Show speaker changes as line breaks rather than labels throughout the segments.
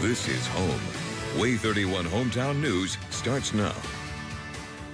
This is home. WAAY 31 Hometown News starts now.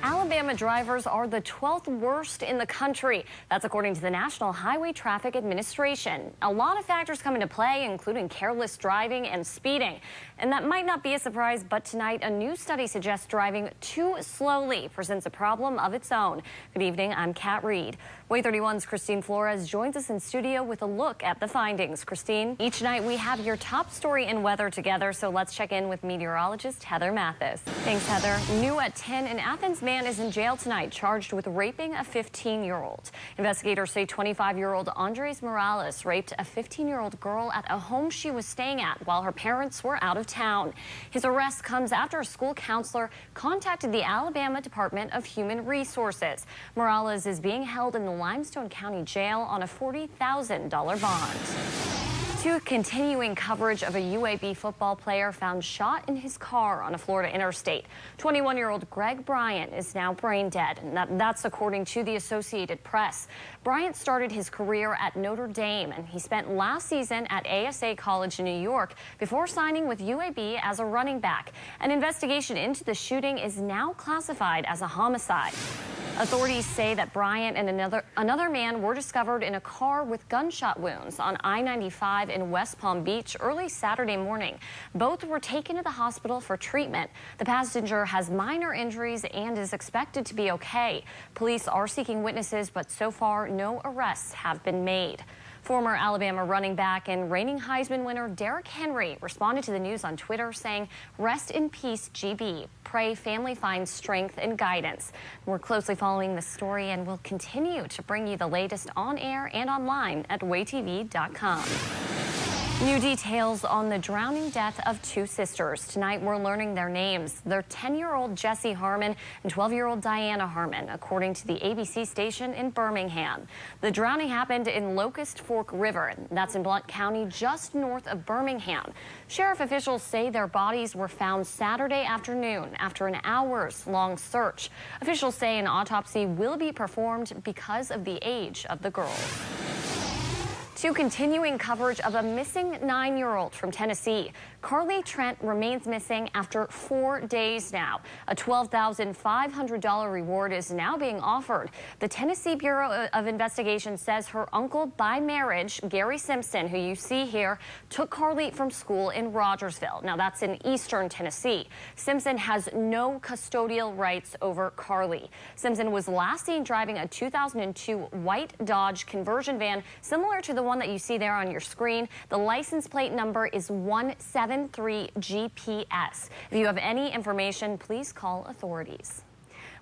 Alabama drivers are the 12th worst in the country. That's according to the National Highway Traffic Administration. A lot of factors come into play, including careless driving and speeding. And that might not be a surprise, but tonight a new study suggests driving too slowly presents a problem of its own. Good evening, I'm Kat Reed. WAAY 31's Christine Flores joins us in studio with a look at the findings. Christine, each night we have your top story and weather together, so let's check in with meteorologist Heather Mathis. Thanks, Heather. New at 10, an Athens man is in jail tonight, charged with raping a 15-year-old. Investigators say 25-year-old Andres Morales raped a 15-year-old girl at a home she was staying at while her parents were out of town. His arrest comes after a school counselor contacted the Alabama Department of Human Resources. Morales is being held in the Limestone County Jail on a $40,000 bond. To continuing coverage of a UAB football player found shot in his car on a Florida interstate. 21-year-old Greg Bryant is now brain dead, and that's according to the Associated Press. Bryant started his career at Notre Dame, and he spent last season at ASA College in New York before signing with UAB as a running back. An investigation into the shooting is now classified as a homicide. Authorities say that Bryant and another man were discovered in a car with gunshot wounds on I-95 in West Palm Beach early Saturday morning. Both were taken to the hospital for treatment. The passenger has minor injuries and is expected to be okay. Police are seeking witnesses, but so far no arrests have been made. Former Alabama running back and reigning Heisman winner Derrick Henry responded to the news on Twitter saying, "Rest in peace, GB. Pray family finds strength and guidance." We're closely following the story and will continue to bring you the latest on air and online at WAAYTV.com. New details on the drowning death of two sisters. Tonight, we're learning their names. They're 10-year-old Jessie Harmon and 12-year-old Diana Harmon, according to the ABC station in Birmingham. The drowning happened in Locust Fork River. That's in Blount County, just north of Birmingham. Sheriff officials say their bodies were found Saturday afternoon after an hours-long search. Officials say an autopsy will be performed because of the age of the girls. To continuing coverage of a missing 9-year-old from Tennessee. Carly Trent remains missing after 4 days now. A $12,500 reward is now being offered. The Tennessee Bureau of Investigation says her uncle by marriage, Gary Simpson, who you see here, took Carly from school in Rogersville. Now that's in eastern Tennessee. Simpson has no custodial rights over Carly. Simpson was last seen driving a 2002 white Dodge conversion van, similar to the one that you see there on your screen. The license plate number is 173 GPS. If you have any information, please call authorities.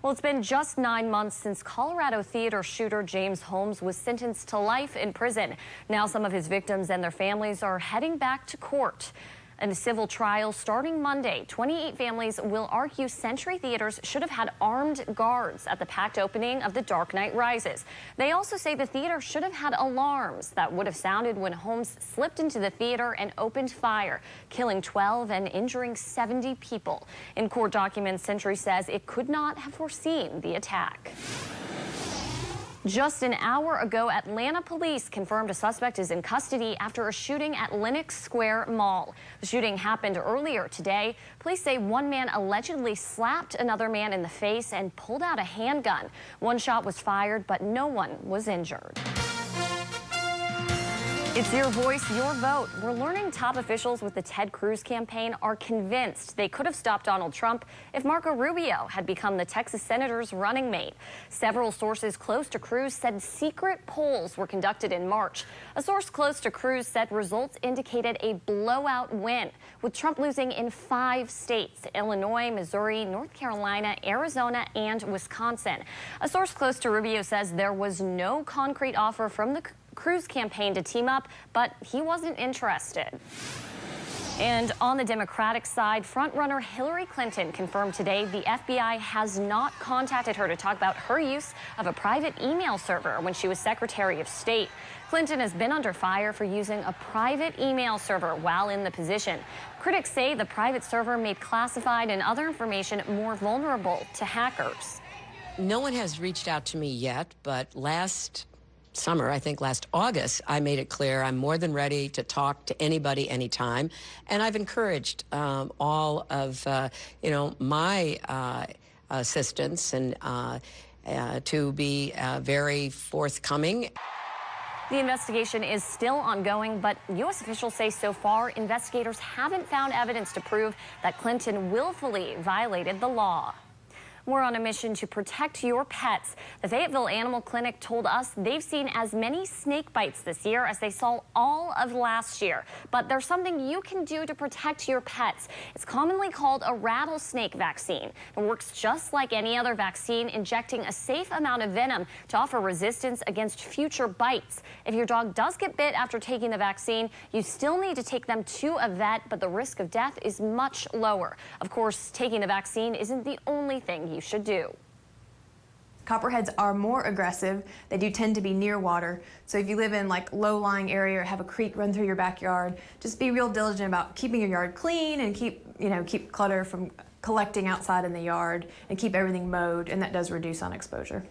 Well, it's been just 9 months since Colorado theater shooter James Holmes was sentenced to life in prison. Now some of his victims and their families are heading back to court. In a civil trial starting Monday, 28 families will argue Century Theaters should have had armed guards at the packed opening of The Dark Knight Rises. They also say the theater should have had alarms that would have sounded when Holmes slipped into the theater and opened fire, killing 12 and injuring 70 people. In court documents, Century says it could not have foreseen the attack. Just an hour ago, Atlanta police confirmed a suspect is in custody after a shooting at Lenox Square Mall. The shooting happened earlier today. Police say one man allegedly slapped another man in the face and pulled out a handgun. One shot was fired, but no one was injured. It's your voice, your vote. We're learning top officials with the Ted Cruz campaign are convinced they could have stopped Donald Trump if Marco Rubio had become the Texas senator's running mate. Several sources close to Cruz said secret polls were conducted in March. A source close to Cruz said results indicated a blowout win, with Trump losing in 5 states: Illinois, Missouri, North Carolina, Arizona, and Wisconsin. A source close to Rubio says there was no concrete offer from the Cruz campaign to team up, but he wasn't interested. And on the Democratic side, frontrunner Hillary Clinton confirmed today the FBI has not contacted her to talk about her use of a private email server when she was Secretary of State. Clinton has been under fire for using a private email server while in the position. Critics say the private server made classified and other information more vulnerable to hackers.
No one has reached out to me yet, but last summer, I think last August, I made it clear I'm more than ready to talk to anybody anytime. And I've encouraged all of, my assistants and to be very forthcoming.
The investigation is still ongoing, but U.S. officials say so far investigators haven't found evidence to prove that Clinton willfully violated the law. We're on a mission to protect your pets. The Fayetteville Animal Clinic told us they've seen as many snake bites this year as they saw all of last year. But there's something you can do to protect your pets. It's commonly called a rattlesnake vaccine. It works just like any other vaccine, injecting a safe amount of venom to offer resistance against future bites. If your dog does get bit after taking the vaccine, you still need to take them to a vet, but the risk of death is much lower. Of course, taking the vaccine isn't the only thing you should do.
Copperheads are more aggressive. They do tend to be near water. So if you live in like low-lying area or have a creek run through your backyard, just be real diligent about keeping your yard clean and keep clutter from collecting outside in the yard and keep everything mowed, and that does reduce on exposure.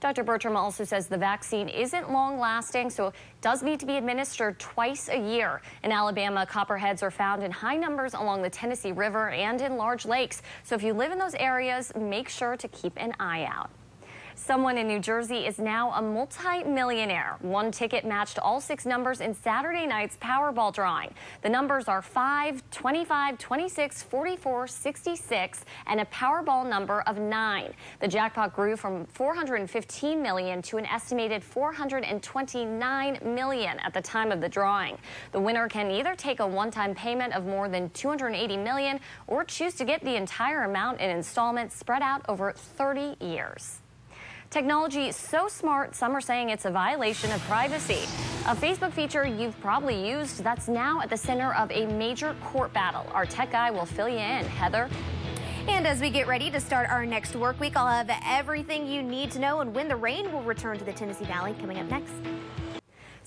Dr. Bertram also says the vaccine isn't long-lasting, so it does need to be administered twice a year. In Alabama, copperheads are found in high numbers along the Tennessee River and in large lakes. So if you live in those areas, make sure to keep an eye out. Someone in New Jersey is now a multi-millionaire. One ticket matched all 6 numbers in Saturday night's Powerball drawing. The numbers are 5, 25, 26, 44, 66, and a Powerball number of 9. The jackpot grew from $415 million to an estimated $429 million at the time of the drawing. The winner can either take a one-time payment of more than $280 million or choose to get the entire amount in installments spread out over 30 years. Technology is so smart, some are saying it's a violation of privacy. A Facebook feature you've probably used that's now at the center of a major court battle. Our tech guy will fill you in. Heather?
And as we get ready to start our next work week, I'll have everything you need to know and when the rain will return to the Tennessee Valley coming up next.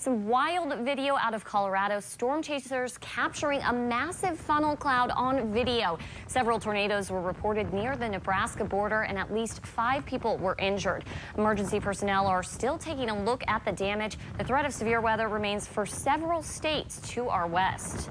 Some wild video out of Colorado. Storm chasers capturing a massive funnel cloud on video. Several tornadoes were reported near the Nebraska border and at least 5 people were injured. Emergency personnel are still taking a look at the damage. The threat of severe weather remains for several states to our west.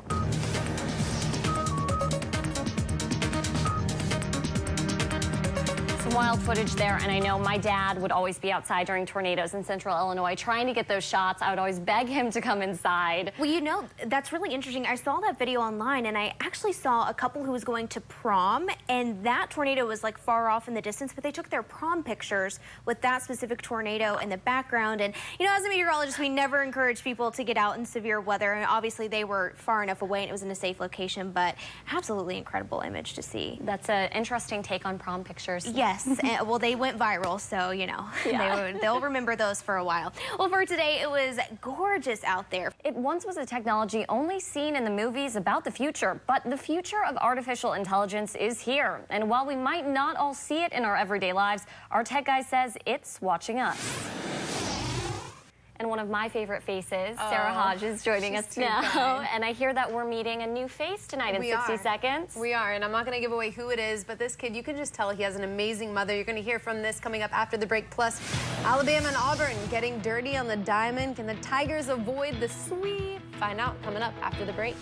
Wild footage there, and I know my dad would always be outside during tornadoes in central Illinois trying to get those shots. I would always beg him to come inside.
Well, you know, that's really interesting. I saw that video online, and I actually saw a couple who was going to prom, and that tornado was like far off in the distance, but they took their prom pictures with that specific tornado in the background. And, you know, as a meteorologist, we never encourage people to get out in severe weather, and obviously they were far enough away and it was in a safe location, but absolutely incredible image to see.
That's an interesting take on prom pictures.
Yes. And, well, they went viral, so, you know, yeah. They'll remember those for a while. Well, for today, it was gorgeous out there.
It once was a technology only seen in the movies about the future, but the future of artificial intelligence is here. And while we might not all see it in our everyday lives, our tech guy says it's watching us. And one of my favorite faces, Sarah Hodges, joining us now. And I hear that we're meeting a new face tonight in 60 seconds.
We are, and I'm not going to give away who it is, but this kid, you can just tell he has an amazing mother. You're going to hear from this coming up after the break. Plus, Alabama and Auburn getting dirty on the diamond. Can the Tigers avoid the sweep? Find out coming up after the break.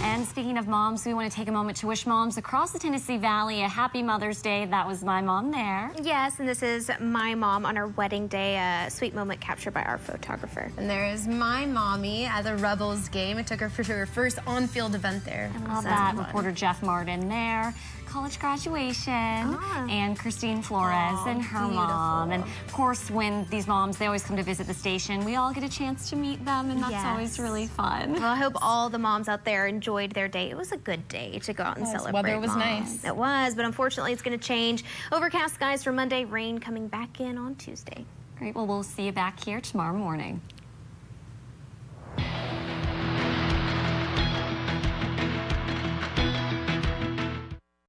And speaking of moms, we want to take a moment to wish moms across the Tennessee Valley a happy Mother's Day. That was my mom there.
Yes, and this is my mom on her wedding day, a sweet moment captured by our photographer.
And there is my mommy at the Rebels game. It took her for her first on-field event there.
I love that. Reporter Jeff Martin there. College graduation, and Christine Flores and her mom. And of course, when these moms, they always come to visit the station, we all get a chance to meet them, and that's always really fun.
Well, I hope all the moms out there enjoyed their day. It was a good day to go out and celebrate.
Weather was nice.
It was, but unfortunately, it's going to change. Overcast skies for Monday, rain coming back in on Tuesday.
Great. Well, we'll see you back here tomorrow morning.